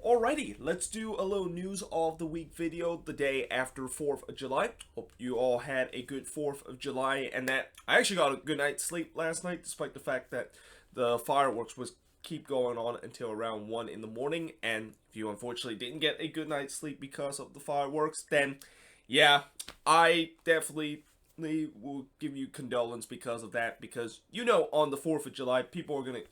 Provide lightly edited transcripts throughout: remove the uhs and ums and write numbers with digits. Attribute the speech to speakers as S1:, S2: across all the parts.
S1: Alrighty, let's do a little news of the week video the day after 4th of July. Hope you all had a good 4th of July and that I actually got a good night's sleep last night despite the fact that the fireworks was keep going on until around 1 in the morning. And if you unfortunately didn't get a good night's sleep because of the fireworks, then yeah, I definitely will give you condolence because of that, because on the 4th of July people are going to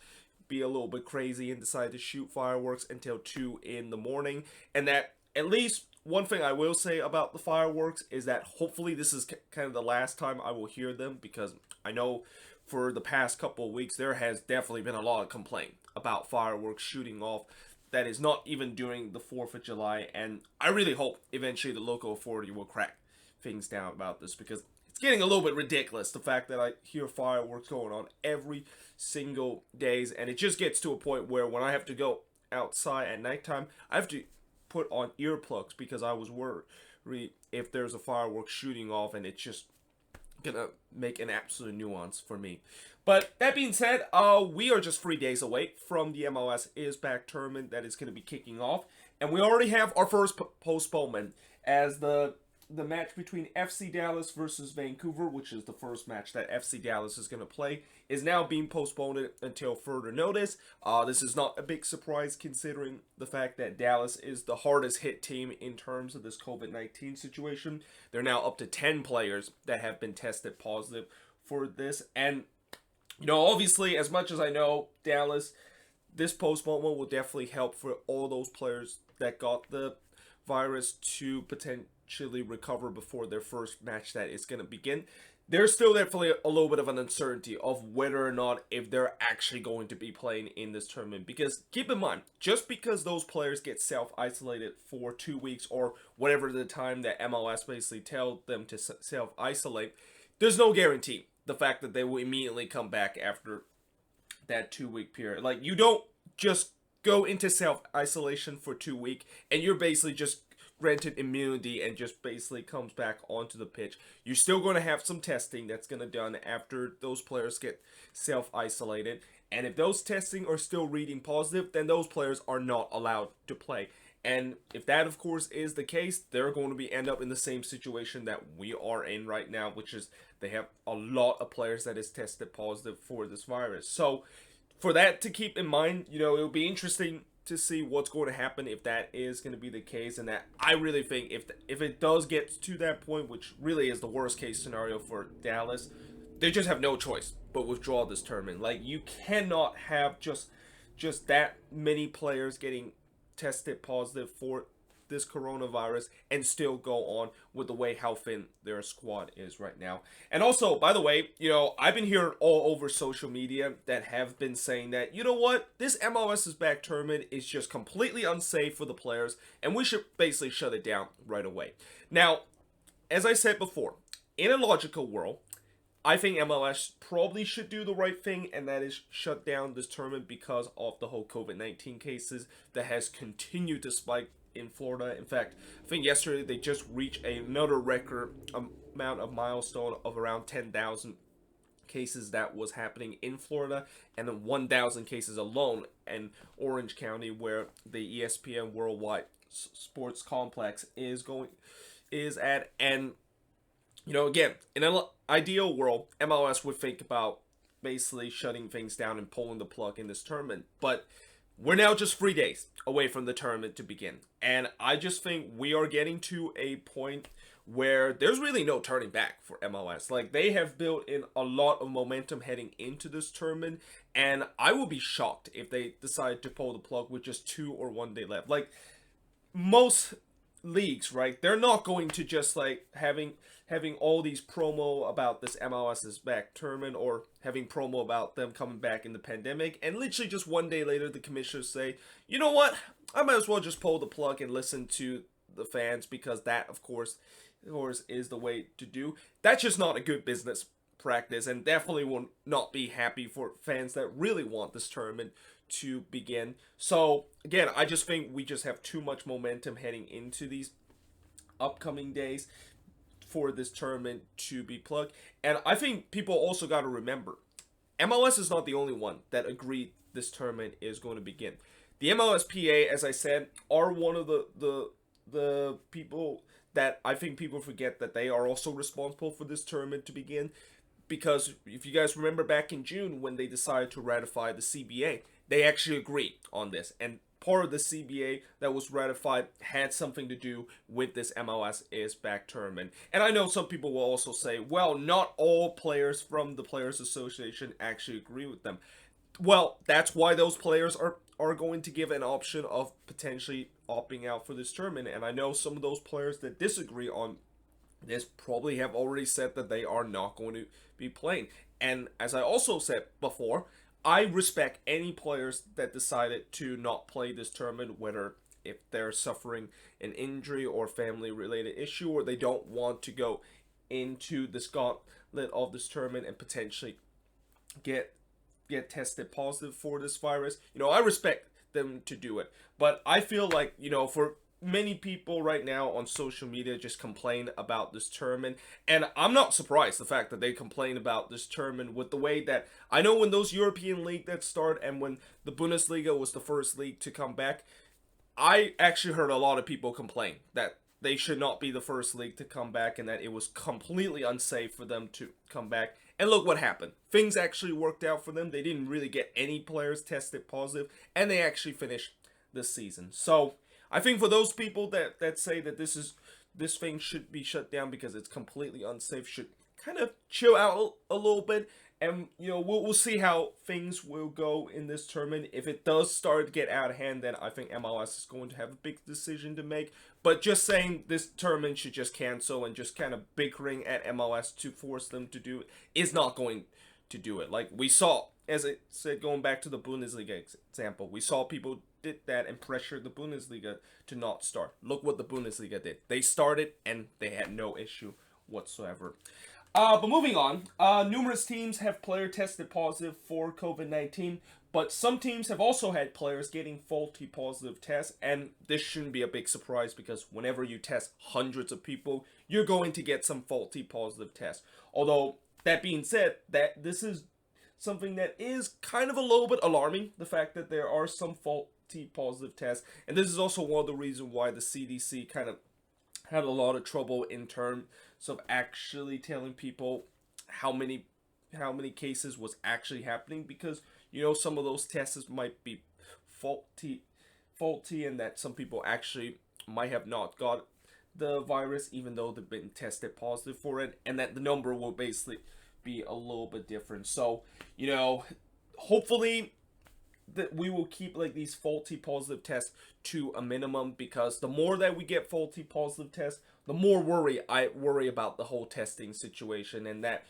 S1: be a little bit crazy and decide to shoot fireworks until 2 in the morning. And that, at least one thing I will say about the fireworks is that hopefully this is kind of the last time I will hear them, because I know for the past couple of weeks there has definitely been a lot of complaint about fireworks shooting off that is not even during the 4th of July. And I really hope eventually the local authority will crack things down about this, because it's getting a little bit ridiculous, the fact that I hear fireworks going on every single days, and it just gets to a point where when I have to go outside at nighttime, I have to put on earplugs because I was worried if there's a fireworks shooting off, and it's just gonna make an absolute nuance for me. But that being said, we are just 3 days away from the MLSisback tournament that is going to be kicking off, and we already have our first postponement, as the match between FC Dallas versus Vancouver, which is the first match that FC Dallas is going to play, is now being postponed until further notice. This is not a big surprise considering the fact that Dallas is the hardest hit team in terms of this COVID-19 situation. They're now up to 10 players that have been tested positive for this. And, obviously, as much as I know Dallas, this postponement will definitely help for all those players that got the virus to potentially recover before their first match that is going to begin. There's still definitely a little bit of an uncertainty of whether or not if they're actually going to be playing in this tournament, because keep in mind, just because those players get self-isolated for 2 weeks or whatever the time that MLS basically tell them to self-isolate, there's no guarantee the fact that they will immediately come back after that 2-week period. Like, you don't just go into self-isolation for 2 weeks and you're basically just granted immunity and just basically comes back onto the pitch. You're still going to have some testing that's going to be done after those players get self-isolated, and if those testing are still reading positive, then those players are not allowed to play. And if that of course is the case, they're going to be end up in the same situation that we are in right now, which is they have a lot of players that is tested positive for this virus. So for that to keep in mind, it'll be interesting to see what's going to happen if that is going to be the case. And that I really think if it does get to that point, which really is the worst case scenario for Dallas, they just have no choice but withdraw this tournament. Like, you cannot have just that many players getting tested positive for this coronavirus and still go on with the way how thin their squad is right now. And also, by the way, I've been hearing all over social media that have been saying that, this MLSisback tournament is just completely unsafe for the players and we should basically shut it down right away. Now, as I said before, in a logical world, I think MLS probably should do the right thing, and that is shut down this tournament because of the whole COVID-19 cases that has continued to spike in Florida. In fact, I think yesterday they just reached another record amount of milestone of around 10,000 cases that was happening in Florida, and then 1,000 cases alone in Orange County, where the ESPN Worldwide Sports Complex is at. And again, in an ideal world, MLS would think about basically shutting things down and pulling the plug in this tournament, but we're now just 3 days away from the tournament to begin. And I just think we are getting to a point where there's really no turning back for MLS. Like, they have built in a lot of momentum heading into this tournament, and I will be shocked if they decide to pull the plug with just 2 or 1 day left. Like, most leagues, right, they're not going to just like having all these promo about this MLSisback tournament, or having promo about them coming back in the pandemic, and literally just 1 day later the commissioners say, you know what, I might as well just pull the plug and listen to the fans, because that of course is the way to do. That's just not a good business practice, and definitely will not be happy for fans that really want this tournament to begin. So again, I just think we just have too much momentum heading into these upcoming days for this tournament to be plugged. And I think people also got to remember, MLS is not the only one that agreed this tournament is going to begin. the MLSPA, as I said, are one of the people that I think people forget that they are also responsible for this tournament to begin. Because if you guys remember back in June when they decided to ratify the CBA, they actually agreed on this. And part of the CBA that was ratified had something to do with this MLSisback tournament. And I know some people will also say, well, not all players from the Players Association actually agree with them. Well, that's why those players are going to give an option of potentially opting out for this tournament. And I know some of those players that disagree on this probably have already said that they are not going to be playing. And as I also said before, I respect any players that decided to not play this tournament, whether if they're suffering an injury or family related issue, or they don't want to go into the gauntlet of this tournament and potentially get tested positive for this virus. I respect them to do it. But I feel like, for many people right now on social media just complain about this tournament, and I'm not surprised the fact that they complain about this tournament with the way that I know when those European league that start and when the Bundesliga was the first league to come back, I actually heard a lot of people complain that they should not be the first league to come back and that it was completely unsafe for them to come back. And look what happened. Things actually worked out for them. They didn't really get any players tested positive, and they actually finished the season. So I think for those people that say that this thing should be shut down because it's completely unsafe, should kind of chill out a little bit. And we'll see how things will go in this tournament. If it does start to get out of hand, then I think MLS is going to have a big decision to make. But just saying this tournament should just cancel and just kind of bickering at MLS to force them to do it is not going to do it. Like we saw, as I said, going back to the Bundesliga example, we saw people did that and pressured the Bundesliga to not start. Look what the Bundesliga did. They started and they had no issue whatsoever. But moving on, numerous teams have player tested positive for COVID-19, but some teams have also had players getting faulty positive tests, and this shouldn't be a big surprise because whenever you test hundreds of people, you're going to get some faulty positive tests. Although, that being said, that this is something that is kind of a little bit alarming, the fact that there are some faulty positive tests, and this is also one of the reasons why the CDC kind of had a lot of trouble in terms of actually telling people how many cases was actually happening, because some of those tests might be faulty and that some people actually might have not got the virus even though they've been tested positive for it, and that the number will basically be a little bit different. So hopefully that we will keep like these faulty positive tests to a minimum, because the more that we get faulty positive tests, the more I worry about the whole testing situation. And that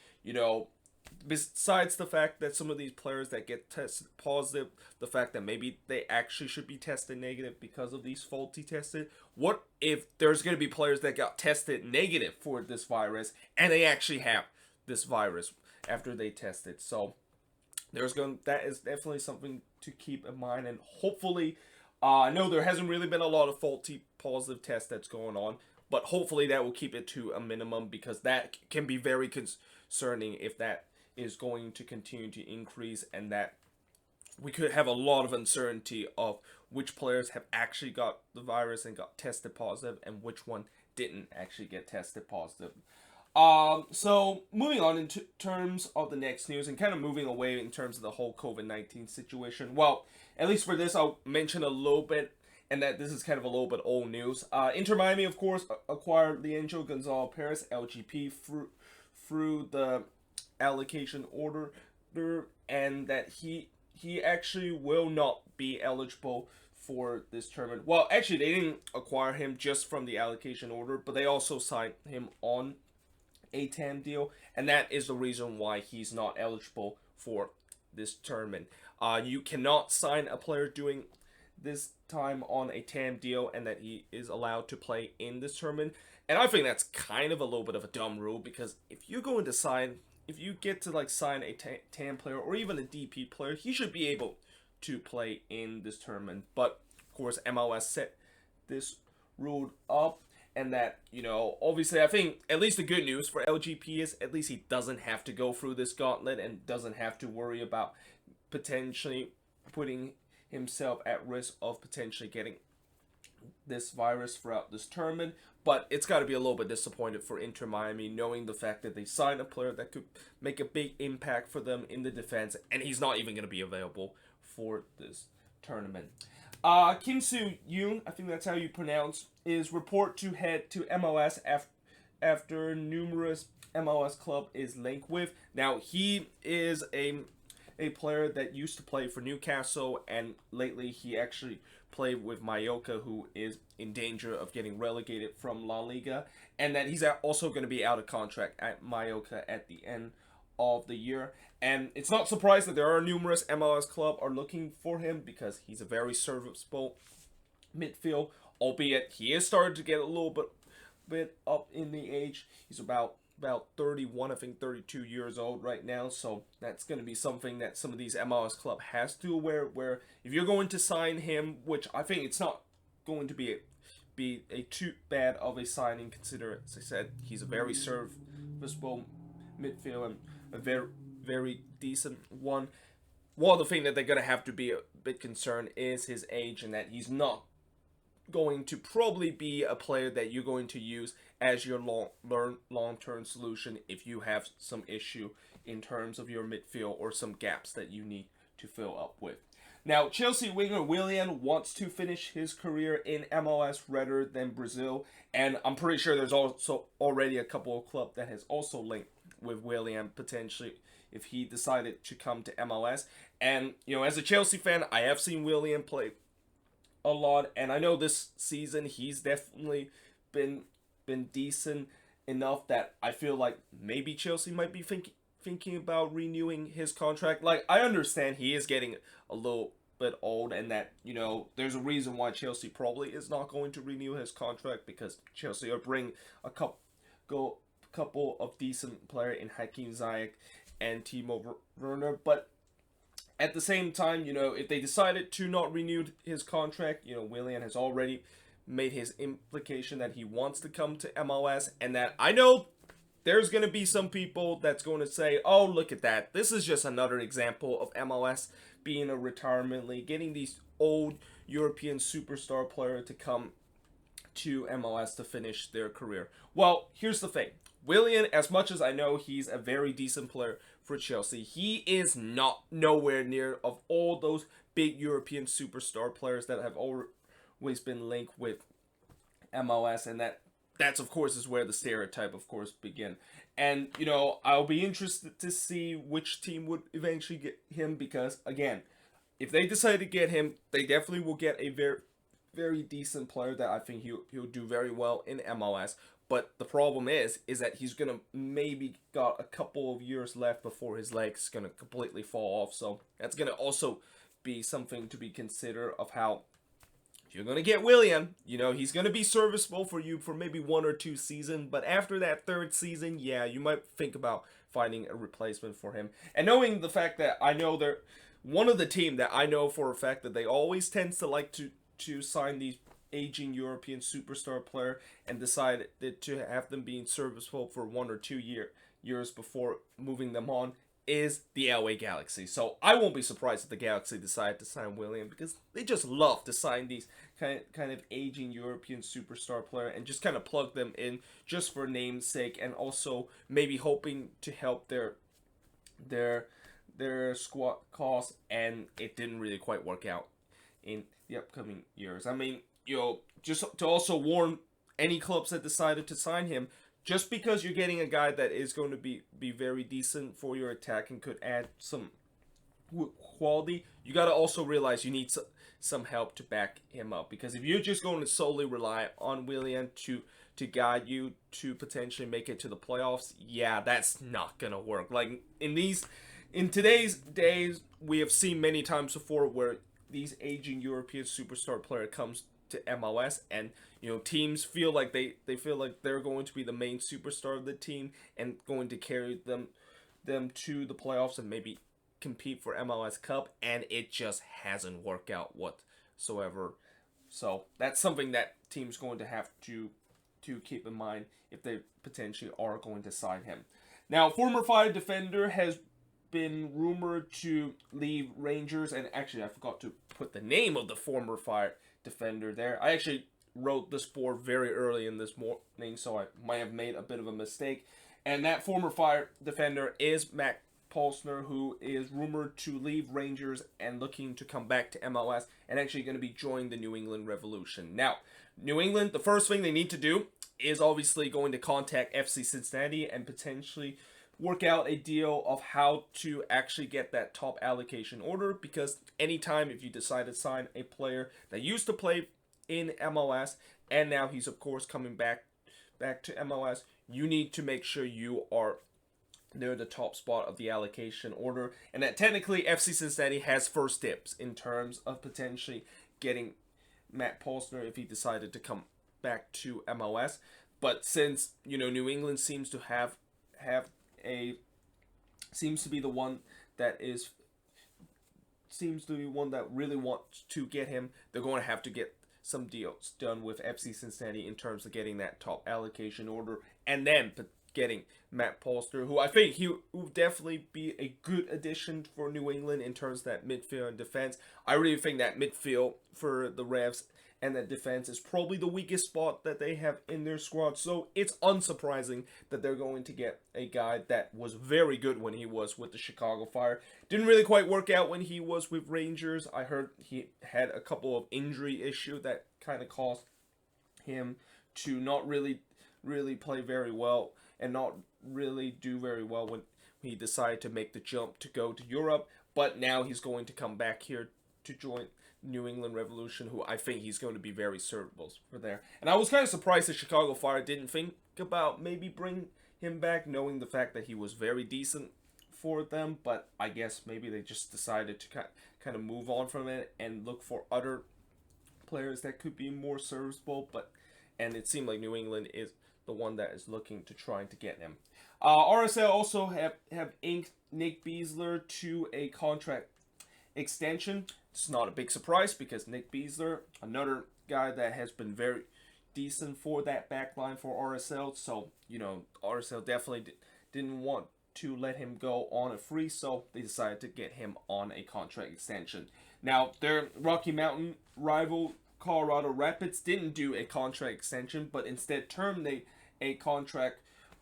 S1: besides the fact that some of these players that get tested positive, the fact that maybe they actually should be tested negative because of these faulty tested, what if there's going to be players that got tested negative for this virus and they actually have this virus after they tested? So that is definitely something to keep in mind, and hopefully, I know there hasn't really been a lot of faulty positive tests that's going on, but hopefully that will keep it to a minimum, because that can be very concerning if that is going to continue to increase, and that we could have a lot of uncertainty of which players have actually got the virus and got tested positive and which one didn't actually get tested positive. So moving on in terms of the next news, and kind of moving away in terms of the whole COVID-19 situation. Well, at least for this, I'll mention a little bit, and that this is kind of a little bit old news. Inter Miami, of course, acquired Leandro Gonzalez Perez, LGP, through the allocation order, and that he actually will not be eligible for this tournament. Well, actually, they didn't acquire him just from the allocation order, but they also signed him on a TAM deal, and that is the reason why he's not eligible for this tournament. You cannot sign a player doing this time on a TAM deal and that he is allowed to play in this tournament. And I think that's kind of a little bit of a dumb rule, because if you get to sign a TAM player or even a DP player, he should be able to play in this tournament. But of course, MLS set this rule up. And that, obviously, I think at least the good news for LGP is at least he doesn't have to go through this gauntlet and doesn't have to worry about potentially putting himself at risk of potentially getting this virus throughout this tournament. But it's got to be a little bit disappointed for Inter Miami, knowing the fact that they signed a player that could make a big impact for them in the defense, and he's not even going to be available for this tournament. Kim Soo-yoon, I think that's how you pronounce, is report to head to MLS after numerous MLS club is linked with. Now, he is a player that used to play for Newcastle, and lately he actually played with Mallorca, who is in danger of getting relegated from La Liga, and that he's also going to be out of contract at Mallorca at the end of the year. And it's not surprising that there are numerous MLS clubs are looking for him, because he's a very serviceable midfield, albeit he is starting to get a little bit up in the age. He's about 31, I think 32 years old right now, so that's going to be something that some of these MLS club has to aware, where if you're going to sign him, which I think it's not going to be a too bad of a signing, consider, as I said, he's a very serviceable midfield and a very decent one. One of the things that they're going to have to be a bit concerned is his age, and that he's not going to probably be a player that you're going to use as your long-term solution if you have some issue in terms of your midfield or some gaps that you need to fill up with. Now, Chelsea winger Willian wants to finish his career in MLS rather than Brazil, and I'm pretty sure there's also already a couple of clubs that has also linked with Willian potentially if he decided to come to MLS. And, as a Chelsea fan, I have seen Willian play a lot, and I know this season he's definitely been decent enough that I feel like maybe Chelsea might be thinking about renewing his contract. Like, I understand he is getting a little bit old, and that there's a reason why Chelsea probably is not going to renew his contract, because Chelsea are bringing a couple of decent players in Hakim Ziyech and Timo Werner. But at the same time, if they decided to not renew his contract, Willian has already made his implication that he wants to come to MLS, and that I know there's going to be some people that's going to say, oh, look at that. This is just another example of MLS being a retirement league, getting these old European superstar players to come to MLS to finish their career. Well, here's the thing. Willian, as much as I know he's a very decent player for Chelsea, he is not nowhere near of all those big European superstar players that have always been linked with MLS, and that's of course is where the stereotype of course begin. And I'll be interested to see which team would eventually get him, because again, if they decide to get him, they definitely will get a very decent player that I think he'll do very well in MLS. But the problem is that he's going to maybe got a couple of years left before his leg's going to completely fall off. So that's going to also be something to be considered of how, if you're going to get Willian, he's going to be serviceable for you for maybe 1 or 2 seasons. But after that 3rd season, yeah, you might think about finding a replacement for him. And knowing the fact that I know they're one of the team that I know for a fact that they always tends to like to sign these aging European superstar player and decided to have them being serviceable for 1 or 2 years before moving them on is the LA Galaxy. So I won't be surprised if the Galaxy decide to sign Willian, because they just love to sign these kind of aging European superstar player and just kind of plug them in just for name's sake, and also maybe hoping to help their squad costs, and it didn't really quite work out in the upcoming years. I mean, just to also warn any clubs that decided to sign him, just because you're getting a guy that is going to be very decent for your attack and could add some quality, you got to also realize you need some help to back him up. Because if you're just going to solely rely on Willian to guide you to potentially make it to the playoffs, yeah, that's not going to work. Like, in today's days, we have seen many times before where these aging European superstar player comes to MLS, and teams feel like they feel like they're going to be the main superstar of the team and going to carry them to the playoffs and maybe compete for MLS Cup, and it just hasn't worked out whatsoever. So that's something that teams going to have to keep in mind if they potentially are going to sign him. Now, former Fire defender has been rumored to leave Rangers, and actually I forgot to put the name of the former Fire defender there. I actually wrote this board very early in this morning, so I might have made a bit of a mistake. And that former Fire defender is Matt Polsner, who is rumored to leave Rangers and looking to come back to MLS and actually going to be joining the New England Revolution. Now, New England, the first thing they need to do is obviously going to contact FC Cincinnati and potentially work out a deal of how to actually get that top allocation order, because anytime if you decide to sign a player that used to play in MLS and now he's of course coming back to MLS, you need to make sure you are near the top spot of the allocation order, and that technically FC Cincinnati has first dibs in terms of potentially getting Matt Polsner if he decided to come back to MLS. But since New England seems to be the one that really wants to get him, they're going to have to get some deals done with FC Cincinnati in terms of getting that top allocation order, and then getting Matt Polsner, who I think he will definitely be a good addition for New England in terms of that midfield and defense. I really think that midfield for the Revs and that defense is probably the weakest spot that they have in their squad. So it's unsurprising that they're going to get a guy that was very good when he was with the Chicago Fire. Didn't really quite work out when he was with Rangers. I heard he had a couple of injury issues that kind of caused him to not really play very well and not really do very well when he decided to make the jump to go to Europe. But now he's going to come back here to join New England Revolution, who I think he's going to be very serviceable for there. And I was kind of surprised the Chicago Fire didn't think about maybe bring him back, knowing the fact that he was very decent for them. But I guess maybe they just decided to kind of move on from it and look for other players that could be more serviceable. And it seemed like New England is the one that is looking to trying to get him. RSL also have inked Nick Beasler to a contract extension. It's not a big surprise because Nick Beasler, another guy that has been very decent for that backline for RSL. So, RSL definitely didn't want to let him go on a free, so they decided to get him on a contract extension. Now, their Rocky Mountain rival Colorado Rapids didn't do a contract extension, but instead terminated a contract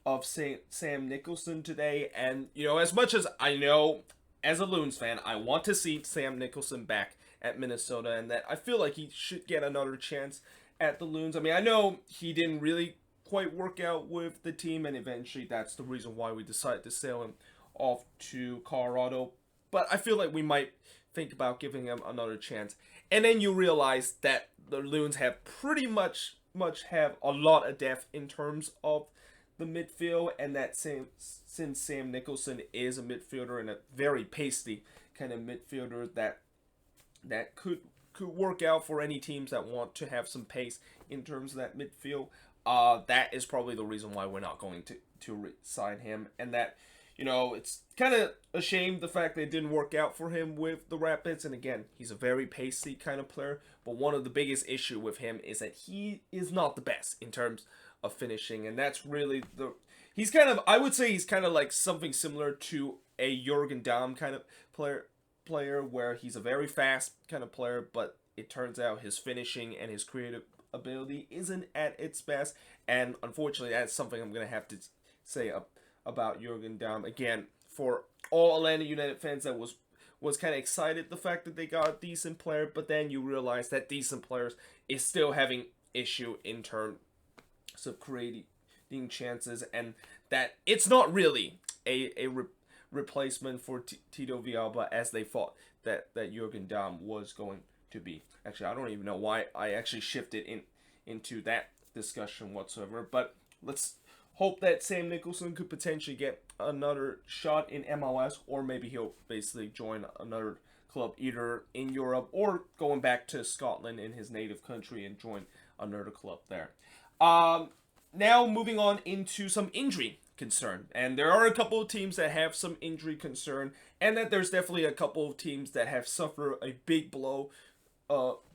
S1: of Sam Nicholson today. And, as much as I know, as a Loons fan, I want to see Sam Nicholson back at Minnesota, and that I feel like he should get another chance at the Loons. I mean, I know he didn't really quite work out with the team, and eventually that's the reason why we decided to sell him off to Colorado. But I feel like we might think about giving him another chance. And then you realize that the Loons have pretty much have a lot of depth in terms of the midfield, and that since Sam Nicholson is a midfielder and a very pasty kind of midfielder that could work out for any teams that want to have some pace in terms of that midfield. That is probably the reason why we're not going to sign him, and that it's kind of a shame the fact that it didn't work out for him with the Rapids. And again, he's a very pasty kind of player, but one of the biggest issue with him is that he is not the best in terms of finishing, and that's really I would say he's kind of like something similar to a Jürgen Damm kind of player where he's a very fast kind of player, but it turns out his finishing and his creative ability isn't at its best. And unfortunately, that's something I'm going to have to say about Jürgen Damm. Again, for all Atlanta United fans that was kind of excited the fact that they got a decent player, but then you realize that decent players is still having issue in terms of creating chances, and that it's not really a replacement for Tito Villalba as they thought that Jürgen Damm was going to be. Actually, I don't even know why I actually shifted into that discussion whatsoever, but let's hope that Sam Nicholson could potentially get another shot in MLS, or maybe he'll basically join another club either in Europe or going back to Scotland in his native country and join another club there. Now moving on into some injury concern, and there are a couple of teams that have some injury concern, and that there's definitely a couple of teams that have suffered a big blow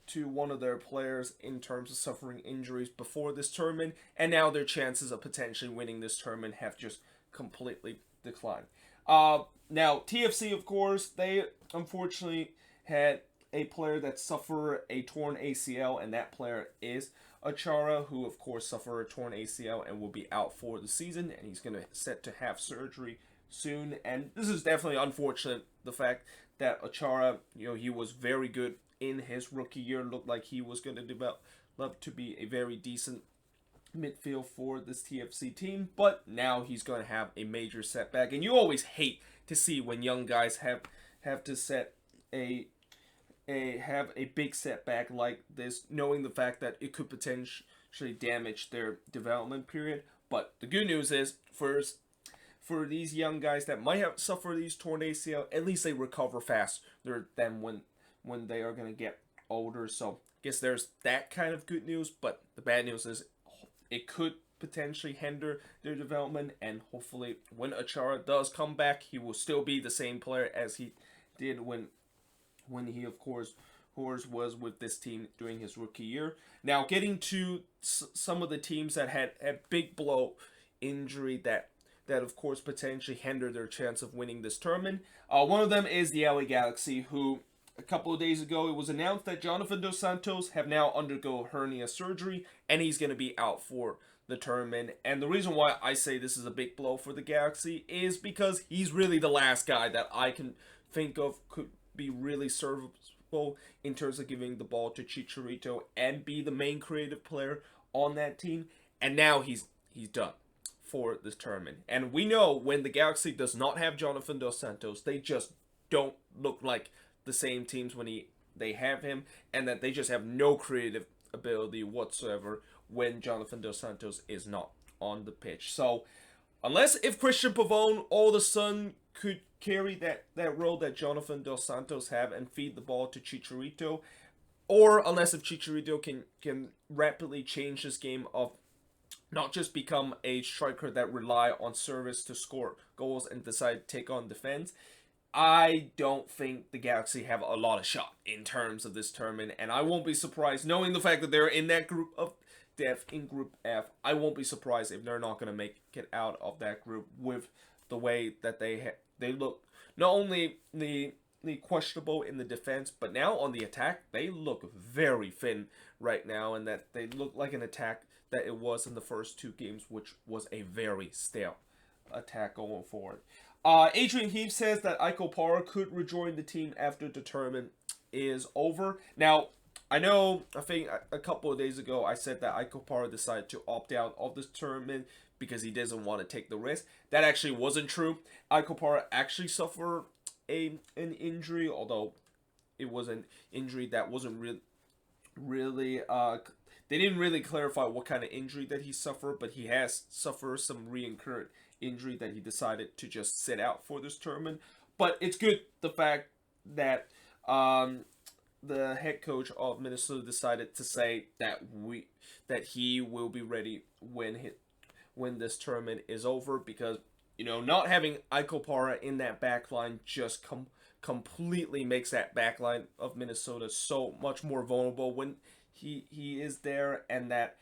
S1: to one of their players in terms of suffering injuries before this tournament, and now their chances of potentially winning this tournament have just completely declined. Now, TFC, of course, they unfortunately had a player that suffered a torn ACL, and that player is Achara, who, of course, suffered a torn ACL and will be out for the season, and he's going to set to have surgery soon. And this is definitely unfortunate, the fact that Achara, he was very good in his rookie year, looked like he was going to develop to be a very decent midfield for this TFC team, but now he's going to have a major setback. And you always hate to see when young guys have to set have a big setback like this, knowing the fact that it could potentially damage their development period. But the good news is, for these young guys that might have suffered these torn ACL, at least they recover faster than when they are going to get older. So I guess there's that kind of good news, but the bad news is it could potentially hinder their development, and hopefully when Achara does come back, he will still be the same player as he did when he, of course, was with this team during his rookie year. Now, getting to some of the teams that had a big blow injury that of course potentially hindered their chance of winning this tournament. One of them is the LA Galaxy, who a couple of days ago it was announced that Jonathan Dos Santos have now undergo hernia surgery, and he's going to be out for the tournament. And the reason why I say this is a big blow for the Galaxy is because he's really the last guy that I can think of could be really serviceable in terms of giving the ball to Chicharito and be the main creative player on that team. And now he's done for this tournament. And we know when the Galaxy does not have Jonathan Dos Santos, they just don't look like the same teams when they have him, and that they just have no creative ability whatsoever when Jonathan Dos Santos is not on the pitch. So unless if Christian Pavone all of a sudden could carry that role that Jonathan Dos Santos have and feed the ball to Chicharito, or unless if Chicharito can rapidly change this game of not just become a striker that rely on service to score goals and decide to take on defense, I don't think the Galaxy have a lot of shot in terms of this tournament. And I won't be surprised, knowing the fact that they're in that group of death in Group F, I won't be surprised if they're not going to make it out of that group with the way that they look. Not only the questionable in the defense, but now on the attack, they look very thin right now, and that they look like an attack that it was in the first two games, which was a very stale attack going forward. Adrian Heath says that Iko Parra could rejoin the team after the tournament is over. Now, I think a couple of days ago I said that Iko Parra decided to opt out of this tournament because he doesn't want to take the risk. That actually wasn't true. Iko Parra actually suffered an injury, although it was an injury that wasn't really they didn't really clarify what kind of injury that he suffered, but he has suffered some reincurred injury that he decided to just sit out for this tournament. But it's good the fact that the head coach of Minnesota decided to say that he will be ready when this tournament is over, because not having Iko Parra in that back line just completely makes that back line of Minnesota so much more vulnerable when he is there. And that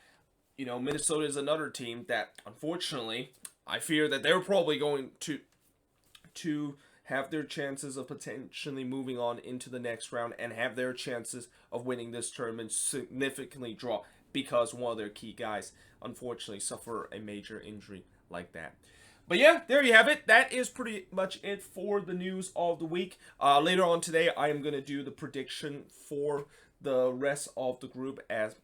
S1: Minnesota is another team that, unfortunately, I fear that they're probably going to have their chances of potentially moving on into the next round and have their chances of winning this tournament significantly drop because one of their key guys unfortunately suffer a major injury like that. But yeah, there you have it. That is pretty much it for the news of the week. Later on today, I am going to do the prediction for the rest of the group. As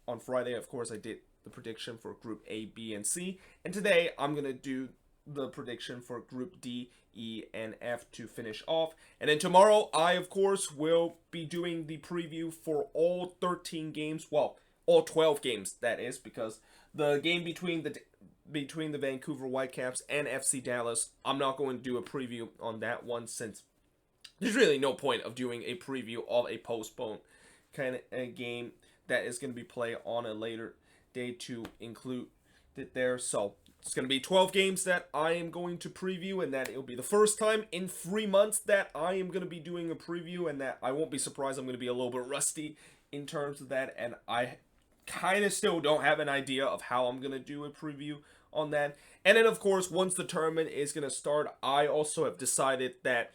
S1: on Friday, of course, I did the prediction for Group A, B, and C. And today, I'm going to do the prediction for Group D, E, and F to finish off. And then tomorrow, I, of course, will be doing the preview for all 13 games. Well, all 12 games, that is, because the game between the Vancouver Whitecaps and FC Dallas, I'm not going to do a preview on that one, since there's really no point of doing a preview of a postponed kind of a game that is going to be played on a later day to include it there. So it's going to be 12 games that I am going to preview, and that it'll be the first time in 3 months that I am going to be doing a preview, and that I won't be surprised I'm going to be a little bit rusty in terms of that, and I kind of still don't have an idea of how I'm going to do a preview on that. And then, of course, once the tournament is going to start, I also have decided that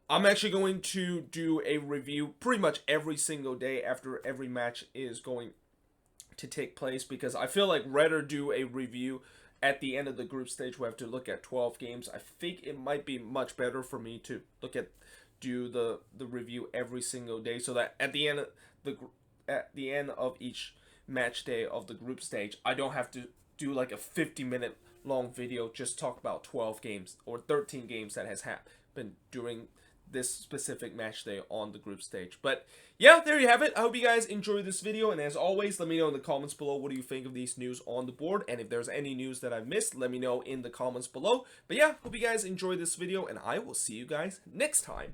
S1: I'm actually going to do a review pretty much every single day after every match is going to take place, because I feel like rather do a review at the end of the group stage where I have to look at 12 games. I think it might be much better for me to do the review every single day, so that at the end of each match day of the group stage, I don't have to do like a 50-minute long video just talk about 12 games or 13 games that has happened during this specific match day on the group stage. But yeah, there you have it. I hope you guys enjoyed this video, and as always, let me know in the comments below what do you think of these news on the board, and if there's any news that I've missed, let me know in the comments below. But yeah, hope you guys enjoyed this video, and I will see you guys next time.